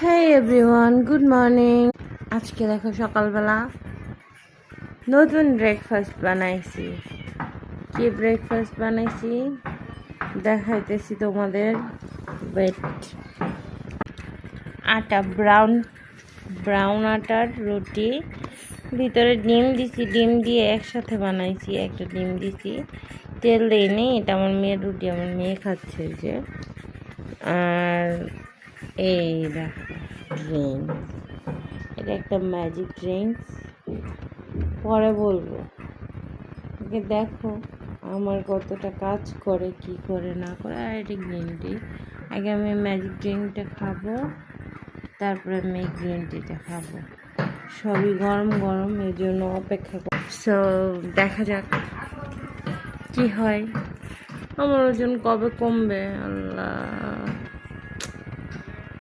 Hey everyone, good morning. আজকে দেখো সকালবেলা নতুন ব্রেকফাস্ট বানাইছি। কি ব্রেকফাস্ট বানাইছি দেখাইতেছি তোমাদের। ওয়েট, আটা ব্রাউন আটার রুটি, ভিতরে ডিম দিছি, ডিম দিয়ে একসাথে বানাইছি। একটা ডিম দিছি, তেল দিইনি। এটা আমার মেয়ের রুটি, আমার মেয়ে খাচ্ছে যে। আর এই দেখো ড্রিঙ্ক, এটা একটা ম্যাজিক ড্রিঙ্কস, পরে বলবো। ওকে দেখো আমার কতটা কাজ করে, কি করে না করে। আর এটা গ্রিন টি। আগে আমি ম্যাজিক ড্রিঙ্কটা খাবো, তারপরে আমি গ্রিন টিটা খাবো। সবই গরম গরম, এই জন্য অপেক্ষা কর। সো দেখা যাক কি হয়। আমার ওজন কবে কমবে আল্লাহ।